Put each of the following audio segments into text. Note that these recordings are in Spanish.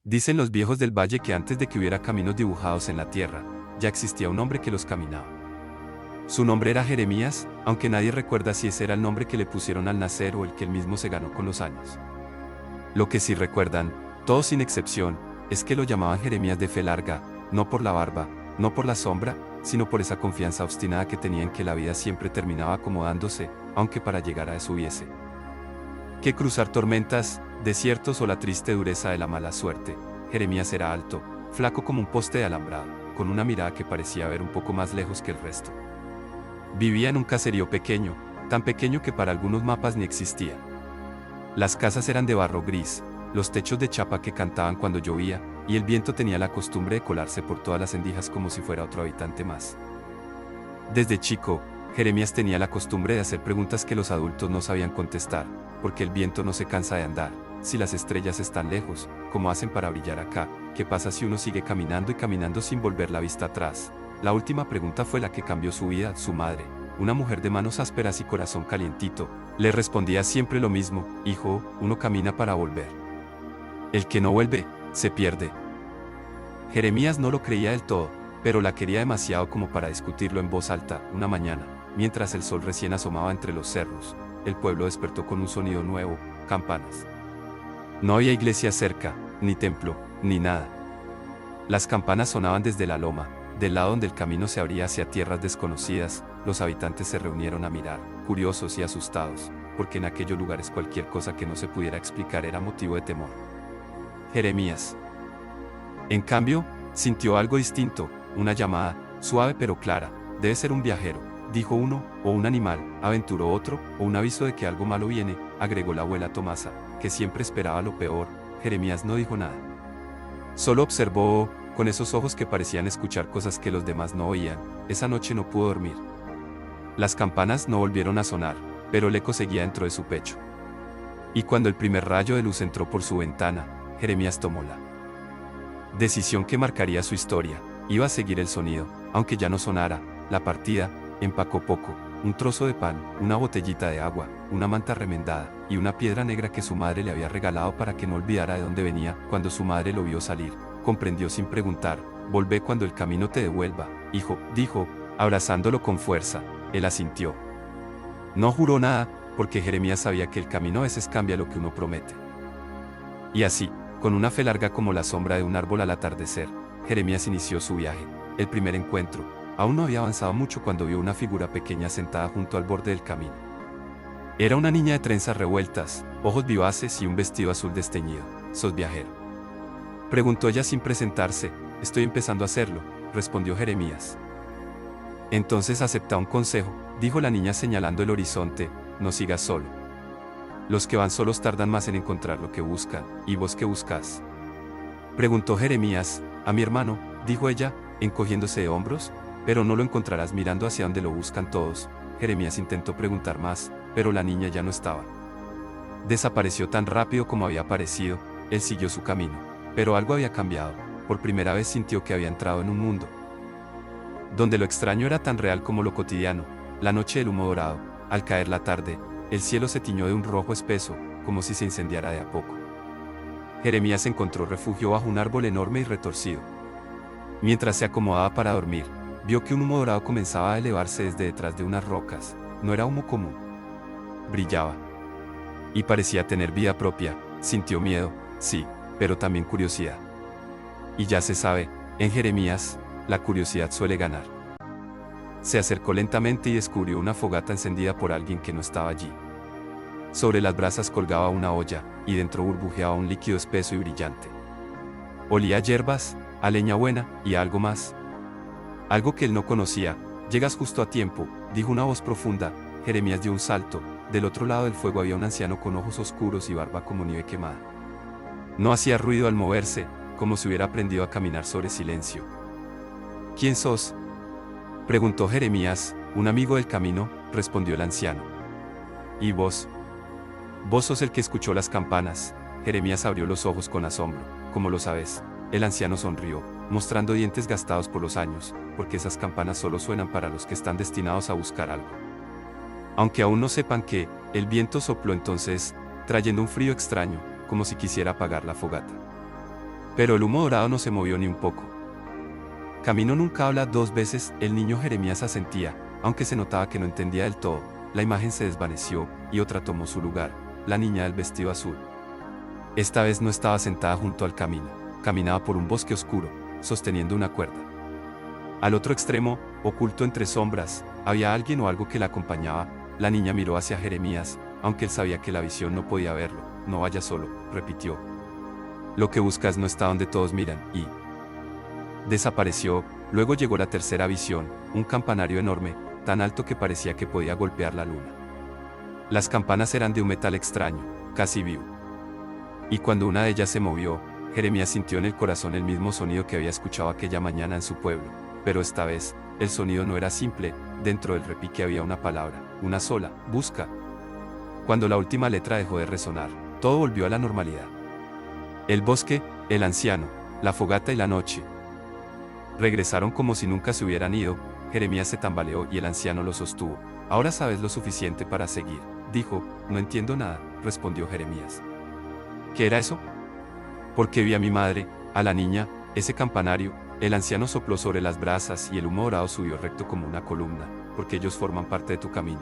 Dicen los viejos del valle que antes de que hubiera caminos dibujados en la tierra, ya existía un hombre que los caminaba. Su nombre era Jeremías, aunque nadie recuerda si ese era el nombre que le pusieron al nacer o el que él mismo se ganó con los años. Lo que sí recuerdan, todos sin excepción, es que lo llamaban Jeremías de fe larga, no por la barba, no por la sombra, sino por esa confianza obstinada que tenía en que la vida siempre terminaba acomodándose, aunque para llegar a eso hubiese que cruzar tormentas, desiertos o la triste dureza de la mala suerte. Jeremías era alto, flaco como un poste de alambrado, con una mirada que parecía ver un poco más lejos que el resto. Vivía en un caserío pequeño, tan pequeño que para algunos mapas ni existía. Las casas eran de barro gris, los techos de chapa que cantaban cuando llovía, y el viento tenía la costumbre de colarse por todas las endijas como si fuera otro habitante más. Desde chico, Jeremías tenía la costumbre de hacer preguntas que los adultos no sabían contestar, porque el viento no se cansa de andar. Si las estrellas están lejos, ¿cómo hacen para brillar acá? ¿Qué pasa si uno sigue caminando y caminando sin volver la vista atrás? La última pregunta fue la que cambió su vida. Su madre, una mujer de manos ásperas y corazón calientito, le respondía siempre lo mismo: hijo, uno camina para volver. El que no vuelve, se pierde. Jeremías no lo creía del todo, pero la quería demasiado como para discutirlo en voz alta. Una mañana, mientras el sol recién asomaba entre los cerros, el pueblo despertó con un sonido nuevo: campanas. No había iglesia cerca, ni templo, ni nada. Las campanas sonaban desde la loma, del lado donde el camino se abría hacia tierras desconocidas. Los habitantes se reunieron a mirar, curiosos y asustados, porque en aquellos lugares cualquier cosa que no se pudiera explicar era motivo de temor. Jeremías, en cambio, sintió algo distinto, una llamada, suave pero clara. Debe ser un viajero, dijo uno, o un animal, aventuró otro, o un aviso de que algo malo viene, agregó la abuela Tomasa, que siempre esperaba lo peor. Jeremías no dijo nada. Solo observó, con esos ojos que parecían escuchar cosas que los demás no oían. Esa noche no pudo dormir. Las campanas no volvieron a sonar, pero el eco seguía dentro de su pecho. Y cuando el primer rayo de luz entró por su ventana, Jeremías tomó la decisión que marcaría su historia. Iba a seguir el sonido, aunque ya no sonara. La partida, empacó poco: un trozo de pan, una botellita de agua, una manta remendada, y una piedra negra que su madre le había regalado para que no olvidara de dónde venía. Cuando su madre lo vio salir, comprendió sin preguntar: volvé cuando el camino te devuelva, hijo, dijo, abrazándolo con fuerza. Él asintió. No juró nada, porque Jeremías sabía que el camino a veces cambia lo que uno promete. Y así, con una fe larga como la sombra de un árbol al atardecer, Jeremías inició su viaje. El primer encuentro. Aún no había avanzado mucho cuando vio una figura pequeña sentada junto al borde del camino. Era una niña de trenzas revueltas, ojos vivaces y un vestido azul desteñido. ¿Sos viajero?, preguntó ella sin presentarse. Estoy empezando a hacerlo, respondió Jeremías. Entonces acepta un consejo, dijo la niña señalando el horizonte: no sigas solo. Los que van solos tardan más en encontrar lo que buscan. ¿Y vos qué buscas?, preguntó Jeremías. A mi hermano, dijo ella, encogiéndose de hombros. Pero no lo encontrarás mirando hacia donde lo buscan todos. Jeremías intentó preguntar más, pero la niña ya no estaba. Desapareció tan rápido como había aparecido. Él siguió su camino, pero algo había cambiado. Por primera vez sintió que había entrado en un mundo donde lo extraño era tan real como lo cotidiano. La noche del humo dorado, al caer la tarde, el cielo se tiñó de un rojo espeso, como si se incendiara de a poco. Jeremías encontró refugio bajo un árbol enorme y retorcido. Mientras se acomodaba para dormir, vio que un humo dorado comenzaba a elevarse desde detrás de unas rocas. No era humo común. Brillaba. Y parecía tener vida propia. Sintió miedo, sí, pero también curiosidad. Y ya se sabe, en Jeremías, la curiosidad suele ganar. Se acercó lentamente y descubrió una fogata encendida por alguien que no estaba allí. Sobre las brasas colgaba una olla, y dentro burbujeaba un líquido espeso y brillante. Olía a hierbas, a leña buena, y a algo más. Algo que él no conocía. Llegas justo a tiempo, dijo una voz profunda. Jeremías dio un salto. Del otro lado del fuego había un anciano con ojos oscuros y barba como nieve quemada. No hacía ruido al moverse, como si hubiera aprendido a caminar sobre silencio. ¿Quién sos?, preguntó Jeremías. Un amigo del camino, respondió el anciano. ¿Y vos? Vos sos el que escuchó las campanas. Jeremías abrió los ojos con asombro. ¿Cómo lo sabes? El anciano sonrió, mostrando dientes gastados por los años, porque esas campanas solo suenan para los que están destinados a buscar algo. Aunque aún no sepan qué, el viento sopló entonces, trayendo un frío extraño, como si quisiera apagar la fogata. Pero el humo dorado no se movió ni un poco. Camino nunca habla 2 veces, el niño Jeremías asentía, aunque se notaba que no entendía del todo. La imagen se desvaneció, y otra tomó su lugar, la niña del vestido azul. Esta vez no estaba sentada junto al camino, caminaba por un bosque oscuro, sosteniendo una cuerda. Al otro extremo, oculto entre sombras, había alguien o algo que la acompañaba. La niña miró hacia Jeremías, aunque él sabía que la visión no podía verlo. No vayas solo, repitió. Lo que buscas no está donde todos miran, y desapareció. Luego llegó la tercera visión, un campanario enorme, tan alto que parecía que podía golpear la luna. Las campanas eran de un metal extraño, casi vivo. Y cuando una de ellas se movió, Jeremías sintió en el corazón el mismo sonido que había escuchado aquella mañana en su pueblo, pero esta vez, el sonido no era simple. Dentro del repique había una palabra, una sola: busca. Cuando la última letra dejó de resonar, todo volvió a la normalidad. El bosque, el anciano, la fogata y la noche regresaron como si nunca se hubieran ido. Jeremías se tambaleó y el anciano lo sostuvo. Ahora sabes lo suficiente para seguir, dijo. No entiendo nada, respondió Jeremías. ¿Qué era eso? Porque vi a mi madre, a la niña, ese campanario. El anciano sopló sobre las brasas y el humo dorado subió recto como una columna, porque ellos forman parte de tu camino.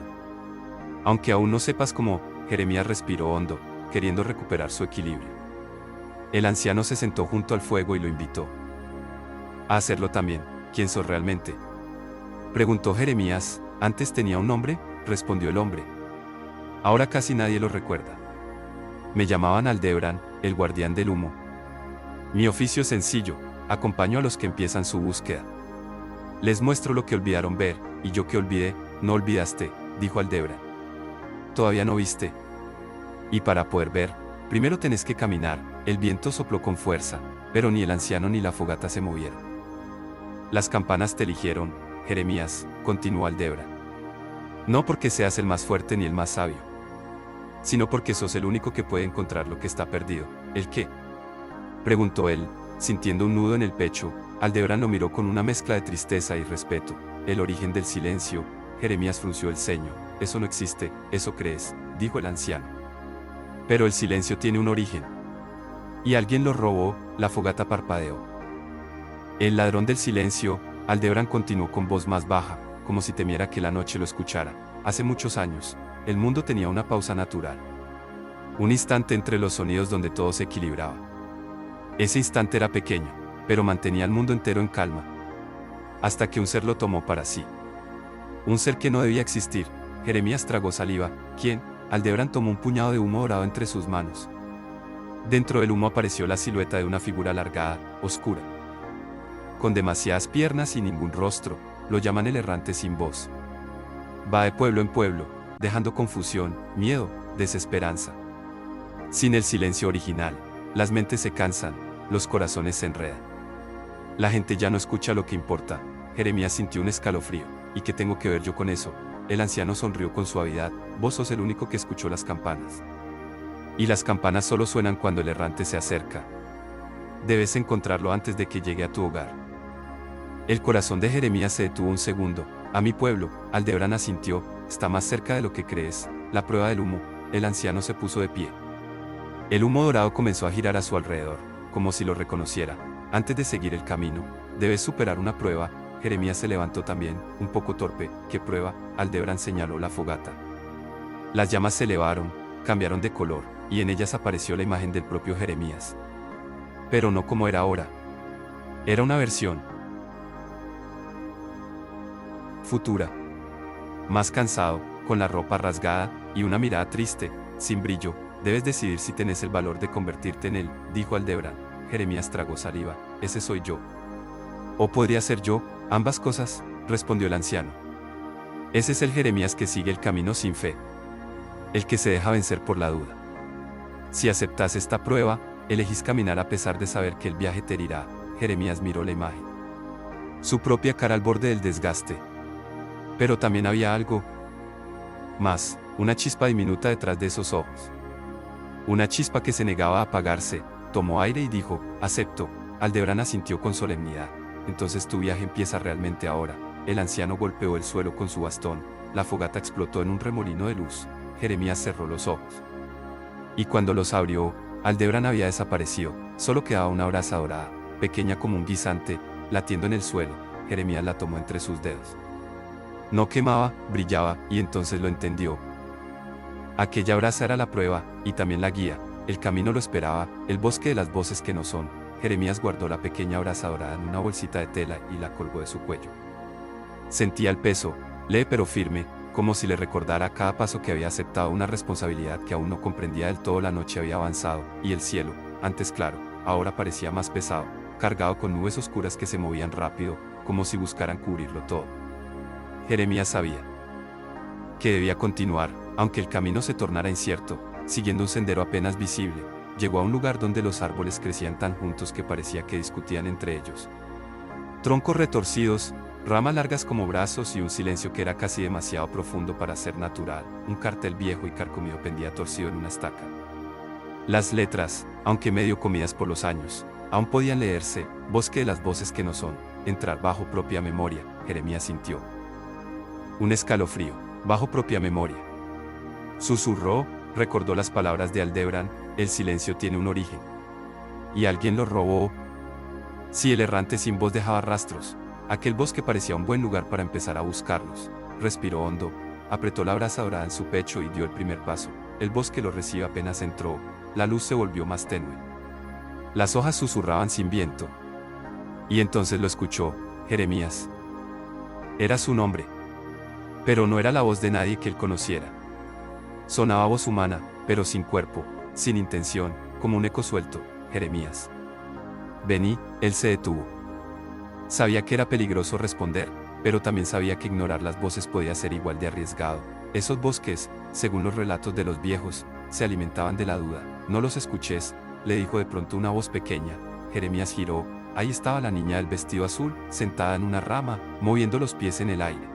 Aunque aún no sepas cómo, Jeremías respiró hondo, queriendo recuperar su equilibrio. El anciano se sentó junto al fuego y lo invitó a hacerlo también. ¿Quién sos realmente?, preguntó Jeremías. Antes tenía un nombre, respondió el hombre. Ahora casi nadie lo recuerda. Me llamaban Aldebrán, el guardián del humo. Mi oficio es sencillo: acompaño a los que empiezan su búsqueda. Les muestro lo que olvidaron ver, y yo que olvidé. No olvidaste, dijo Aldebrán. Todavía no viste. Y para poder ver, primero tenés que caminar. El viento sopló con fuerza, pero ni el anciano ni la fogata se movieron. Las campanas te eligieron, Jeremías, continuó Aldebrán. No porque seas el más fuerte ni el más sabio, sino porque sos el único que puede encontrar lo que está perdido. ¿El qué?, preguntó él, sintiendo un nudo en el pecho. Aldebrán lo miró con una mezcla de tristeza y respeto. El origen del silencio. Jeremías frunció el ceño. Eso no existe, eso crees, dijo el anciano. Pero el silencio tiene un origen. Y alguien lo robó. La fogata parpadeó. El ladrón del silencio. Aldebrán continuó con voz más baja, como si temiera que la noche lo escuchara. Hace muchos años, el mundo tenía una pausa natural. Un instante entre los sonidos donde todo se equilibraba. Ese instante era pequeño, pero mantenía al mundo entero en calma. Hasta que un ser lo tomó para sí. Un ser que no debía existir. Jeremías tragó saliva. ¿Quién? Aldebrán tomó un puñado de humo dorado entre sus manos. Dentro del humo apareció la silueta de una figura alargada, oscura, con demasiadas piernas y ningún rostro. Lo llaman el errante sin voz. Va de pueblo en pueblo, dejando confusión, miedo, desesperanza. Sin el silencio original, las mentes se cansan, los corazones se enredan. La gente ya no escucha lo que importa. Jeremías sintió un escalofrío. ¿Y qué tengo que ver yo con eso? El anciano sonrió con suavidad. Vos sos el único que escuchó las campanas. Y las campanas solo suenan cuando el errante se acerca. Debes encontrarlo antes de que llegue a tu hogar. El corazón de Jeremías se detuvo un segundo. A mi pueblo, Aldebrán asintió. Está más cerca de lo que crees. La prueba del humo. El anciano se puso de pie. El humo dorado comenzó a girar a su alrededor, como si lo reconociera. Antes de seguir el camino, debes superar una prueba. Jeremías se levantó también, un poco torpe. ¿Qué prueba? Aldebrán señaló la fogata. Las llamas se elevaron, cambiaron de color, y en ellas apareció la imagen del propio Jeremías. Pero no como era ahora. Era una versión futura. Más cansado, con la ropa rasgada, y una mirada triste, sin brillo. Debes decidir si tenés el valor de convertirte en él, dijo Aldebrán. Jeremías tragó saliva. Ese soy yo. O podría ser yo, ambas cosas, respondió el anciano. Ese es el Jeremías que sigue el camino sin fe. El que se deja vencer por la duda. Si aceptas esta prueba, elegís caminar a pesar de saber que el viaje te herirá. Jeremías miró la imagen. Su propia cara al borde del desgaste. Pero también había algo más, una chispa diminuta detrás de esos ojos. Una chispa que se negaba a apagarse. Tomó aire y dijo, acepto. Aldebrán asintió con solemnidad. Entonces tu viaje empieza realmente ahora. El anciano golpeó el suelo con su bastón. La fogata explotó en un remolino de luz. Jeremías cerró los ojos. Y cuando los abrió, Aldebarán había desaparecido, solo quedaba una brasa dorada, pequeña como un guisante, latiendo en el suelo. Jeremías la tomó entre sus dedos. No quemaba, brillaba, y entonces lo entendió. Aquella brasa era la prueba, y también la guía. El camino lo esperaba, el bosque de las voces que no son. Jeremías guardó la pequeña brasa dorada en una bolsita de tela y la colgó de su cuello. Sentía el peso, leve pero firme, como si le recordara a cada paso que había aceptado una responsabilidad que aún no comprendía del todo. La noche había avanzado, y el cielo, antes claro, ahora parecía más pesado, cargado con nubes oscuras que se movían rápido, como si buscaran cubrirlo todo. Jeremías sabía que debía continuar, aunque el camino se tornara incierto, siguiendo un sendero apenas visible. Llegó a un lugar donde los árboles crecían tan juntos que parecía que discutían entre ellos. Troncos retorcidos, ramas largas como brazos y un silencio que era casi demasiado profundo para ser natural. Un cartel viejo y carcomido pendía torcido en una estaca. Las letras, aunque medio comidas por los años, aún podían leerse. Bosque de las voces que no son. Entrar bajo propia memoria. Jeremías sintió un escalofrío, bajo propia memoria. Susurró, recordó las palabras de Aldebarán: el silencio tiene un origen. Y alguien lo robó. Si el errante sin voz dejaba rastros, aquel bosque parecía un buen lugar para empezar a buscarlos. Respiró hondo, apretó la brasa dorada en su pecho y dio el primer paso. El bosque lo recibió apenas entró, la luz se volvió más tenue. Las hojas susurraban sin viento. Y entonces lo escuchó: Jeremías. Era su nombre. Pero no era la voz de nadie que él conociera. Sonaba voz humana, pero sin cuerpo, sin intención, como un eco suelto. Jeremías. Vení. Él se detuvo. Sabía que era peligroso responder, pero también sabía que ignorar las voces podía ser igual de arriesgado. Esos bosques, según los relatos de los viejos, se alimentaban de la duda. No los escuches, le dijo de pronto una voz pequeña. Jeremías giró. Ahí estaba la niña del vestido azul, sentada en una rama, moviendo los pies en el aire.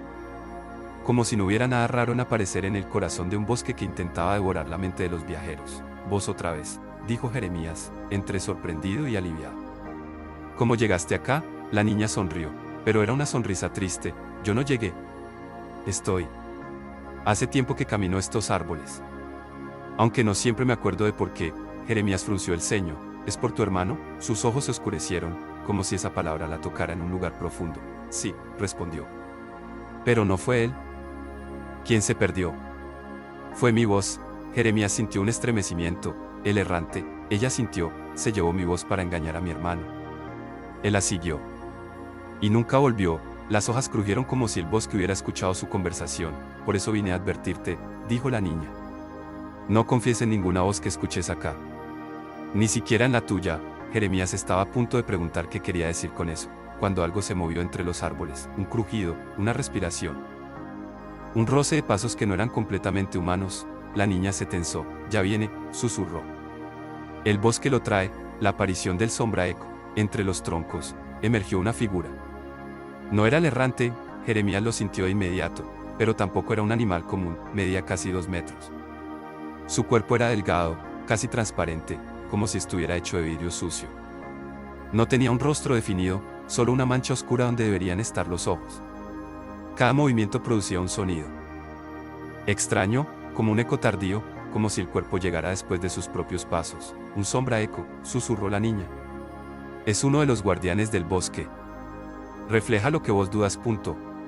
Como si no hubiera nada raro en aparecer en el corazón de un bosque que intentaba devorar la mente de los viajeros. Vos otra vez, dijo Jeremías, entre sorprendido y aliviado. ¿Cómo llegaste acá? La niña sonrió, pero era una sonrisa triste. Yo no llegué. Hace tiempo que camino estos árboles. Aunque no siempre me acuerdo de por qué. Jeremías frunció el ceño. ¿Es por tu hermano? Sus ojos se oscurecieron, como si esa palabra la tocara en un lugar profundo. Sí, respondió. Pero no fue él. ¿Quién se perdió? Fue mi voz. Jeremías sintió un estremecimiento. El errante, ella sintió, se llevó mi voz para engañar a mi hermano. Él la siguió. Y nunca volvió. Las hojas crujieron como si el bosque hubiera escuchado su conversación. Por eso vine a advertirte, dijo la niña. No confíes en ninguna voz que escuches acá. Ni siquiera en la tuya. Jeremías estaba a punto de preguntar qué quería decir con eso, cuando algo se movió entre los árboles, un crujido, una respiración. Un roce de pasos que no eran completamente humanos. La niña se tensó. Ya viene, susurró. El bosque lo trae. La aparición del sombraeco. Entre los troncos, emergió una figura. No era el errante. Jeremías lo sintió de inmediato, pero tampoco era un animal común. Medía casi 2 metros. Su cuerpo era delgado, casi transparente, como si estuviera hecho de vidrio sucio. No tenía un rostro definido, solo una mancha oscura donde deberían estar los ojos. Cada movimiento producía un sonido extraño, como un eco tardío, como si el cuerpo llegara después de sus propios pasos. Un sombraeco, susurró la niña. Es uno de los guardianes del bosque. Refleja lo que vos dudas.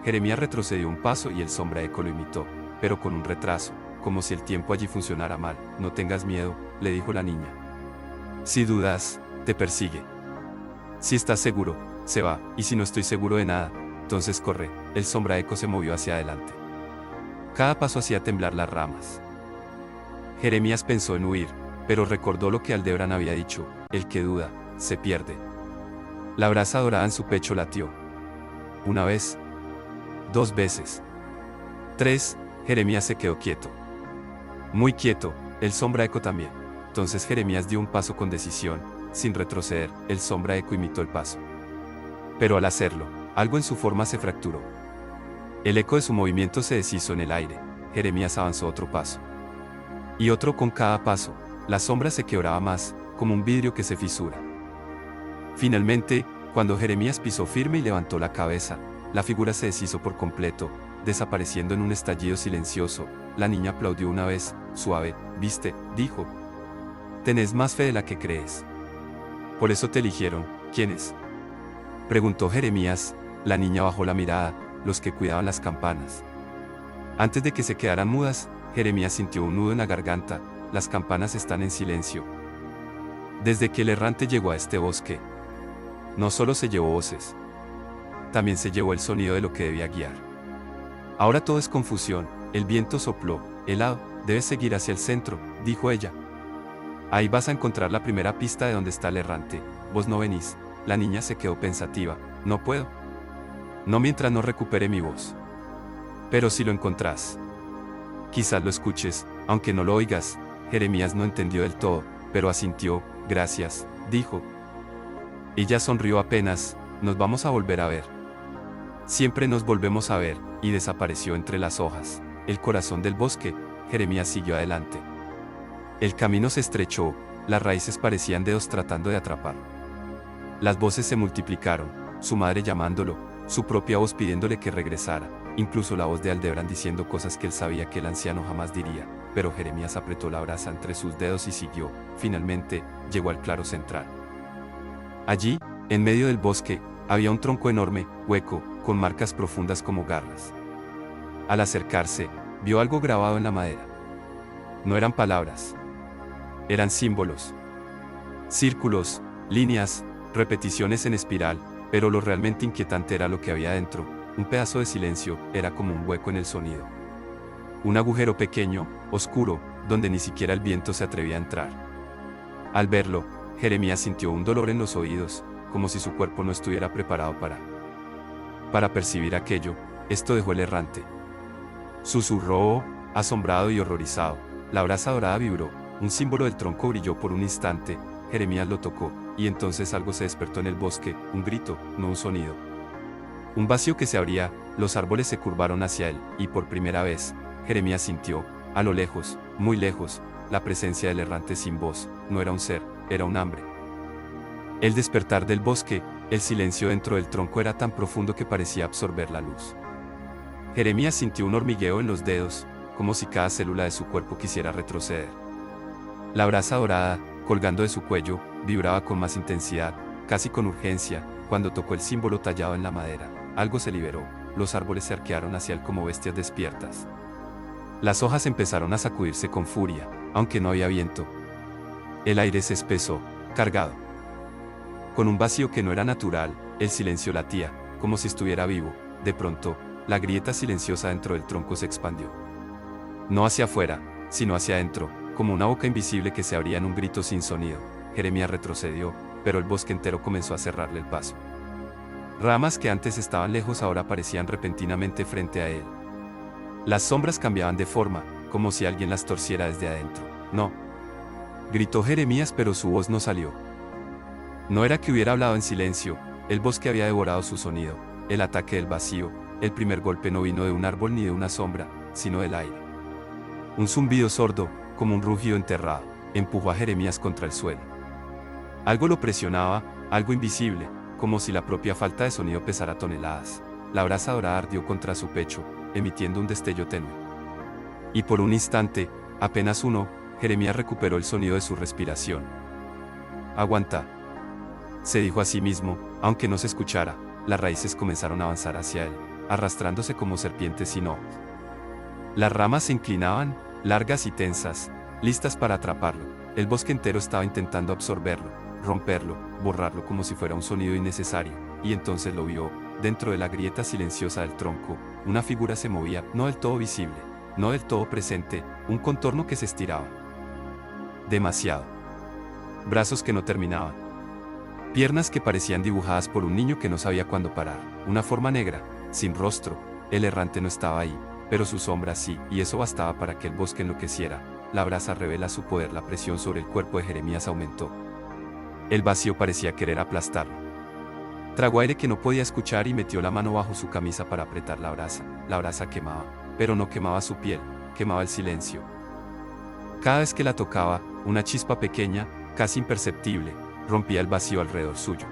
Jeremías retrocedió un paso y el sombraeco lo imitó, pero con un retraso, como si el tiempo allí funcionara mal. No tengas miedo, le dijo la niña. Si dudas, te persigue. Si estás seguro, se va, y si no estoy seguro de nada, entonces corre. El sombraeco se movió hacia adelante. Cada paso hacía temblar las ramas. Jeremías pensó en huir, pero recordó lo que Aldebarán había dicho: el que duda, se pierde. La brasa dorada en su pecho latió. Una vez. 2 veces. 3. Jeremías se quedó quieto. Muy quieto, el sombraeco también. Entonces Jeremías dio un paso con decisión, sin retroceder. El sombraeco imitó el paso. Pero al hacerlo, algo en su forma se fracturó. El eco de su movimiento se deshizo en el aire. Jeremías avanzó otro paso. Y otro. Con cada paso, la sombra se quebraba más, como un vidrio que se fisura. Finalmente, cuando Jeremías pisó firme y levantó la cabeza, la figura se deshizo por completo, desapareciendo en un estallido silencioso. La niña aplaudió una vez, suave. ¿Viste?, dijo. Tenés más fe de la que crees. Por eso te eligieron, ¿quiénes? Preguntó Jeremías. La niña bajó la mirada, los que cuidaban las campanas. Antes de que se quedaran mudas, Jeremías sintió un nudo en la garganta. Las campanas están en silencio. Desde que el errante llegó a este bosque, no solo se llevó voces, también se llevó el sonido de lo que debía guiar. Ahora todo es confusión. El viento sopló, helado. Debes seguir hacia el centro, dijo ella. Ahí vas a encontrar la primera pista de dónde está el errante. Vos no venís. La niña se quedó pensativa. No puedo. No mientras no recupere mi voz. Pero si lo encontrás, quizás lo escuches, aunque no lo oigas. Jeremías no entendió del todo, pero asintió. Gracias, dijo. Ella sonrió apenas. Nos vamos a volver a ver. Siempre nos volvemos a ver, y desapareció entre las hojas. El corazón del bosque. Jeremías siguió adelante. El camino se estrechó, las raíces parecían dedos tratando de atraparlo. Las voces se multiplicaron, su madre llamándolo, su propia voz pidiéndole que regresara, incluso la voz de Aldebrán diciendo cosas que él sabía que el anciano jamás diría, pero Jeremías apretó la brasa entre sus dedos y siguió. Finalmente, llegó al claro central. Allí, en medio del bosque, había un tronco enorme, hueco, con marcas profundas como garras. Al acercarse, vio algo grabado en la madera. No eran palabras. Eran símbolos. Círculos, líneas, repeticiones en espiral, pero lo realmente inquietante era lo que había dentro. Un pedazo de silencio, era como un hueco en el sonido. Un agujero pequeño, oscuro, donde ni siquiera el viento se atrevía a entrar. Al verlo, Jeremías sintió un dolor en los oídos, como si su cuerpo no estuviera preparado para percibir aquello. Esto dejó el errante. Susurró, asombrado y horrorizado. La brasa dorada vibró, un símbolo del tronco brilló por un instante. Jeremías lo tocó, y entonces algo se despertó en el bosque, un grito, no un sonido. Un vacío que se abría, los árboles se curvaron hacia él, y por primera vez, Jeremías sintió, a lo lejos, muy lejos, la presencia del errante sin voz. No era un ser, era un hambre. El despertar del bosque, el silencio dentro del tronco era tan profundo que parecía absorber la luz. Jeremías sintió un hormigueo en los dedos, como si cada célula de su cuerpo quisiera retroceder. La brasa dorada, colgando de su cuello, vibraba con más intensidad, casi con urgencia, cuando tocó el símbolo tallado en la madera. Algo se liberó, los árboles se arquearon hacia él como bestias despiertas. Las hojas empezaron a sacudirse con furia, aunque no había viento. El aire se espesó, cargado con un vacío que no era natural. El silencio latía, como si estuviera vivo. De pronto, la grieta silenciosa dentro del tronco se expandió. No hacia afuera, sino hacia adentro, como una boca invisible que se abría en un grito sin sonido. Jeremías retrocedió, pero el bosque entero comenzó a cerrarle el paso. Ramas que antes estaban lejos ahora aparecían repentinamente frente a él. Las sombras cambiaban de forma, como si alguien las torciera desde adentro. No. Gritó Jeremías, pero su voz no salió. No era que hubiera hablado en silencio, el bosque había devorado su sonido. El ataque del vacío, el primer golpe no vino de un árbol ni de una sombra, sino del aire. Un zumbido sordo, como un rugido enterrado, empujó a Jeremías contra el suelo. Algo lo presionaba, algo invisible, como si la propia falta de sonido pesara toneladas. La brasa dorada ardió contra su pecho, emitiendo un destello tenue. Y por un instante, apenas uno, Jeremías recuperó el sonido de su respiración. Aguanta, se dijo a sí mismo, aunque no se escuchara. Las raíces comenzaron a avanzar hacia él, arrastrándose como serpientes sin ojos. Las ramas se inclinaban, largas y tensas, listas para atraparlo. El bosque entero estaba intentando absorberlo, romperlo, borrarlo como si fuera un sonido innecesario, y entonces lo vio. Dentro de la grieta silenciosa del tronco, una figura se movía, no del todo visible, no del todo presente, un contorno que se estiraba. Demasiado. Brazos que no terminaban. Piernas que parecían dibujadas por un niño que no sabía cuándo parar. Una forma negra, sin rostro. El errante no estaba ahí, pero su sombra sí, y eso bastaba para que el bosque enloqueciera. La brasa revela su poder, la presión sobre el cuerpo de Jeremías aumentó. El vacío parecía querer aplastarlo. Tragó aire que no podía escuchar y metió la mano bajo su camisa para apretar la brasa. La brasa quemaba, pero no quemaba su piel, quemaba el silencio. Cada vez que la tocaba, una chispa pequeña, casi imperceptible, rompía el vacío alrededor suyo.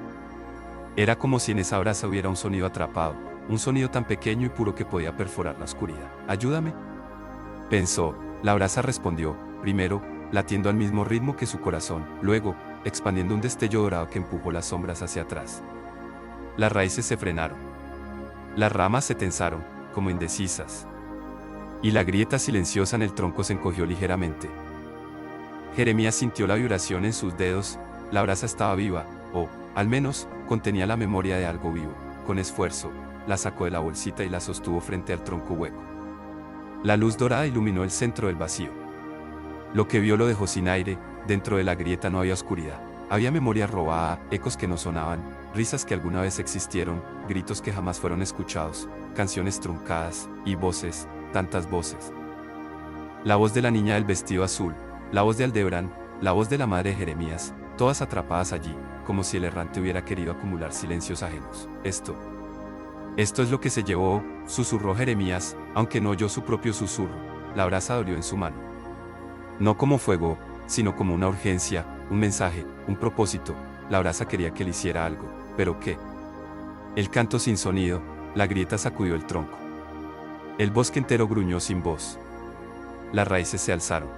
Era como si en esa brasa hubiera un sonido atrapado, un sonido tan pequeño y puro que podía perforar la oscuridad. «Ayúdame», pensó. La brasa respondió, primero, latiendo al mismo ritmo que su corazón, luego, expandiendo un destello dorado que empujó las sombras hacia atrás. Las raíces se frenaron. Las ramas se tensaron, como indecisas. Y la grieta silenciosa en el tronco se encogió ligeramente. Jeremías sintió la vibración en sus dedos, la brasa estaba viva, o, al menos, contenía la memoria de algo vivo. Con esfuerzo, la sacó de la bolsita y la sostuvo frente al tronco hueco. La luz dorada iluminó el centro del vacío. Lo que vio lo dejó sin aire, dentro de la grieta no había oscuridad. Había memoria robada, ecos que no sonaban, risas que alguna vez existieron, gritos que jamás fueron escuchados, canciones truncadas, y voces, tantas voces. La voz de la niña del vestido azul, la voz de Aldebarán, la voz de la madre de Jeremías, todas atrapadas allí, como si el errante hubiera querido acumular silencios ajenos. Esto es lo que se llevó, susurró Jeremías, aunque no oyó su propio susurro. La brasa dolió en su mano. No como fuego, sino como una urgencia, un mensaje, un propósito. La brasa quería que le hiciera algo, ¿pero qué? El canto sin sonido, la grieta sacudió el tronco. El bosque entero gruñó sin voz. Las raíces se alzaron.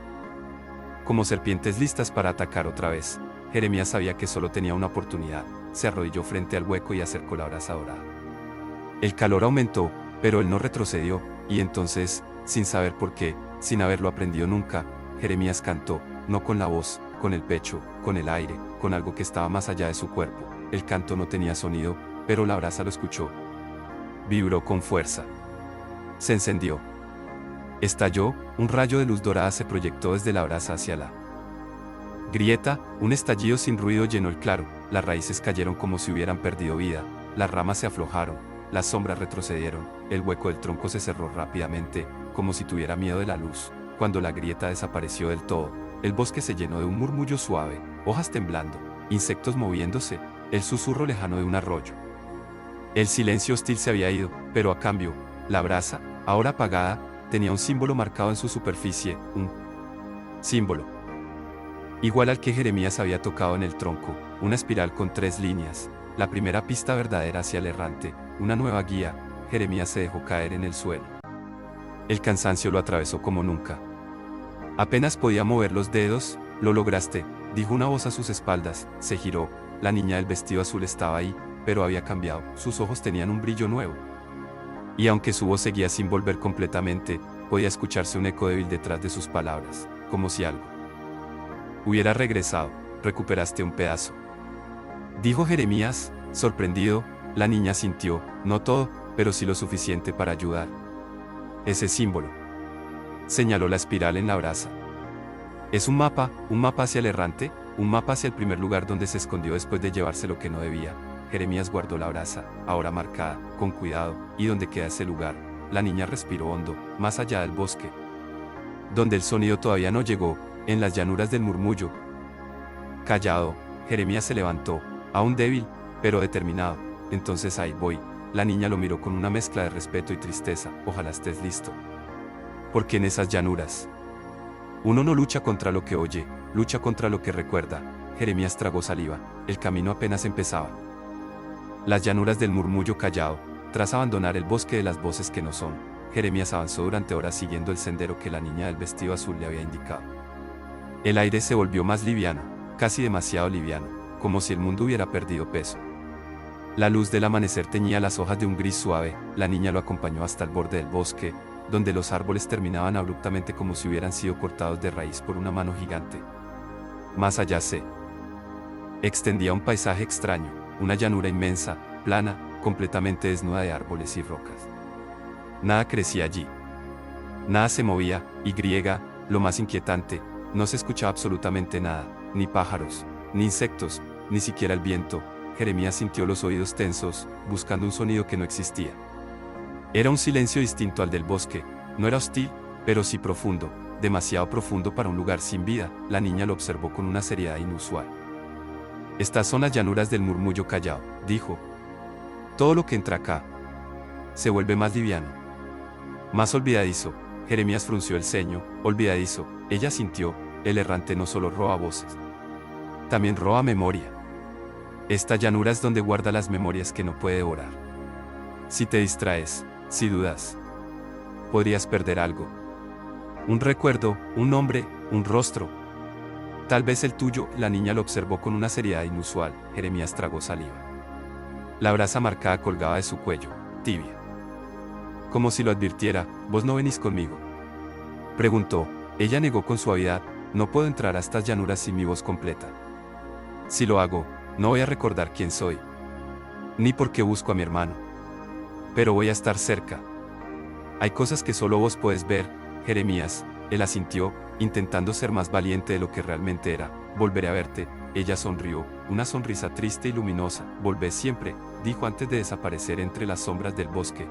Como serpientes listas para atacar otra vez, Jeremías sabía que solo tenía una oportunidad. Se arrodilló frente al hueco y acercó la brasa dorada. El calor aumentó, pero él no retrocedió, y entonces, sin saber por qué, sin haberlo aprendido nunca, Jeremías cantó, no con la voz, con el pecho, con el aire, con algo que estaba más allá de su cuerpo. El canto no tenía sonido, pero la brasa lo escuchó. Vibró con fuerza. Se encendió. Estalló, un rayo de luz dorada se proyectó desde la brasa hacia la grieta, un estallido sin ruido llenó el claro, las raíces cayeron como si hubieran perdido vida, las ramas se aflojaron, las sombras retrocedieron, el hueco del tronco se cerró rápidamente, como si tuviera miedo de la luz. Cuando la grieta desapareció del todo, el bosque se llenó de un murmullo suave, hojas temblando, insectos moviéndose, el susurro lejano de un arroyo. El silencio hostil se había ido, pero a cambio, la brasa, ahora apagada, tenía un símbolo marcado en su superficie, un símbolo igual al que Jeremías había tocado en el tronco, una espiral con 3 líneas, la primera pista verdadera hacia el errante, una nueva guía. Jeremías se dejó caer en el suelo. El cansancio lo atravesó como nunca. Apenas podía mover los dedos. Lo lograste, dijo una voz a sus espaldas. Se giró, la niña del vestido azul estaba ahí, pero había cambiado, sus ojos tenían un brillo nuevo. Y aunque su voz seguía sin volver completamente, podía escucharse un eco débil detrás de sus palabras, como si algo hubiera regresado. Recuperaste un pedazo, dijo Jeremías, sorprendido. La niña sintió, no todo, pero sí lo suficiente para ayudar. Ese símbolo, señaló la espiral en la brasa. Es un mapa hacia el errante, un mapa hacia el primer lugar donde se escondió después de llevarse lo que no debía. Jeremías guardó la brasa, ahora marcada, con cuidado. ¿Y dónde queda ese lugar? La niña respiró hondo, más allá del bosque, donde el sonido todavía no llegó, en las llanuras del murmullo. Callado, Jeremías se levantó, aún débil, pero determinado. Entonces ahí voy. La niña lo miró con una mezcla de respeto y tristeza. Ojalá estés listo. Porque en esas llanuras, uno no lucha contra lo que oye, lucha contra lo que recuerda. Jeremías tragó saliva, el camino apenas empezaba. Las llanuras del murmullo callado, tras abandonar el bosque de las voces que no son, Jeremías avanzó durante horas siguiendo el sendero que la niña del vestido azul le había indicado. El aire se volvió más liviano, casi demasiado liviano, como si el mundo hubiera perdido peso. La luz del amanecer teñía las hojas de un gris suave. La niña lo acompañó hasta el borde del bosque, donde los árboles terminaban abruptamente como si hubieran sido cortados de raíz por una mano gigante. Más allá se extendía un paisaje extraño, una llanura inmensa, plana, completamente desnuda de árboles y rocas. Nada crecía allí. Nada se movía, y lo más inquietante, no se escuchaba absolutamente nada, ni pájaros, ni insectos, ni siquiera el viento. Jeremías sintió los oídos tensos, buscando un sonido que no existía. Era un silencio distinto al del bosque, no era hostil, pero sí profundo, demasiado profundo para un lugar sin vida. La niña lo observó con una seriedad inusual. Estas son las llanuras del murmullo callado, dijo. Todo lo que entra acá se vuelve más liviano, más olvidadizo. Jeremías frunció el ceño. Olvidadizo, ella sintió, el errante no solo roba voces, también roba memoria. Esta llanura es donde guarda las memorias que no puede devorar. Si te distraes, si dudas, podrías perder algo. Un recuerdo, un nombre, un rostro. Tal vez el tuyo, la niña lo observó con una seriedad inusual. Jeremías tragó saliva. La brasa marcada colgaba de su cuello, tibia. Como si lo advirtiera, ¿vos no venís conmigo?, preguntó. Ella negó con suavidad, no puedo entrar a estas llanuras sin mi voz completa. Si lo hago, no voy a recordar quién soy, ni por qué busco a mi hermano. Pero voy a estar cerca. Hay cosas que solo vos puedes ver, Jeremías. Él asintió, intentando ser más valiente de lo que realmente era. Volveré a verte. Ella sonrió, una sonrisa triste y luminosa. Volvé siempre, dijo antes de desaparecer entre las sombras del bosque.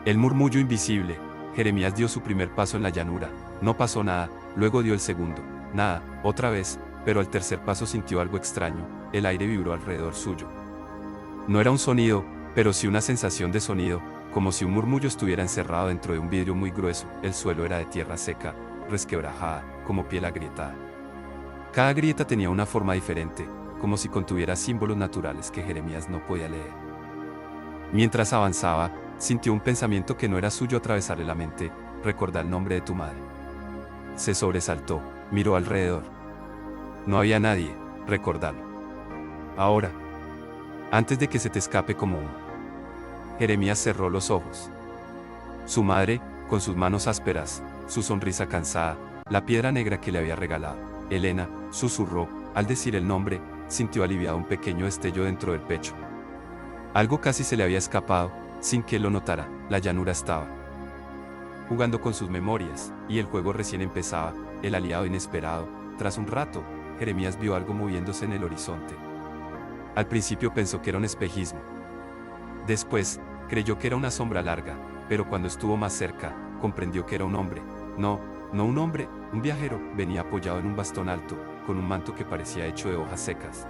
El murmullo invisible. Jeremías dio su primer paso en la llanura. No pasó nada, luego dio el segundo. Nada, otra vez, pero al tercer paso sintió algo extraño. El aire vibró alrededor suyo. No era un sonido, pero sí una sensación de sonido, como si un murmullo estuviera encerrado dentro de un vidrio muy grueso. El suelo era de tierra seca, resquebrajada, como piel agrietada. Cada grieta tenía una forma diferente, como si contuviera símbolos naturales que Jeremías no podía leer. Mientras avanzaba, sintió un pensamiento que no era suyo atravesarle la mente: recordá el nombre de tu madre. Se sobresaltó, miró alrededor. No había nadie, recordalo. Ahora. Antes de que se te escape como humo. Jeremías cerró los ojos. Su madre, con sus manos ásperas, su sonrisa cansada, la piedra negra que le había regalado. Elena, susurró, al decir el nombre, sintió aliviado un pequeño destello dentro del pecho. Algo casi se le había escapado, sin que él lo notara. La llanura estaba jugando con sus memorias, y el juego recién empezaba. El aliado inesperado. Tras un rato, Jeremías vio algo moviéndose en el horizonte. Al principio pensó que era un espejismo. Después, creyó que era una sombra larga, pero cuando estuvo más cerca, comprendió que era un hombre. No un hombre, un viajero. Venía apoyado en un bastón alto, con un manto que parecía hecho de hojas secas.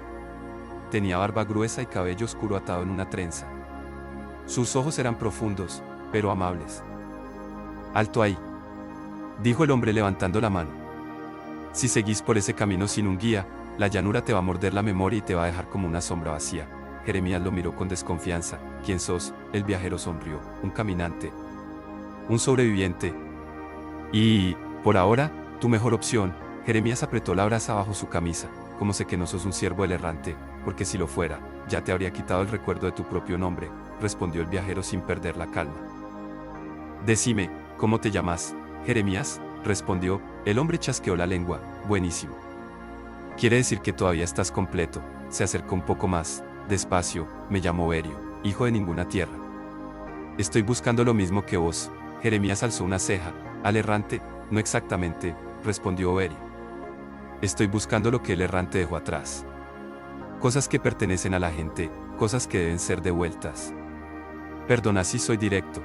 Tenía barba gruesa y cabello oscuro atado en una trenza. Sus ojos eran profundos, pero amables. «Alto ahí», dijo el hombre levantando la mano. «Si seguís por ese camino sin un guía, la llanura te va a morder la memoria y te va a dejar como una sombra vacía». Jeremías lo miró con desconfianza. «¿Quién sos?». El viajero sonrió. «Un caminante. Un sobreviviente. Y, por ahora, tu mejor opción». Jeremías apretó la brasa bajo su camisa. «Como sé que no sos un siervo del errante, porque si lo fuera, ya te habría quitado el recuerdo de tu propio nombre», respondió el viajero sin perder la calma. «Decime, ¿cómo te llamas?». «Jeremías», respondió. El hombre chasqueó la lengua. «Buenísimo. Quiere decir que todavía estás completo». Se acercó un poco más. «Despacio, me llamo Berio, hijo de ninguna tierra. Estoy buscando lo mismo que vos». Jeremías alzó una ceja. «¿Al errante?». «No exactamente», respondió Berio. «Estoy buscando lo que el errante dejó atrás. Cosas que pertenecen a la gente, cosas que deben ser devueltas». «Perdona si soy directo»,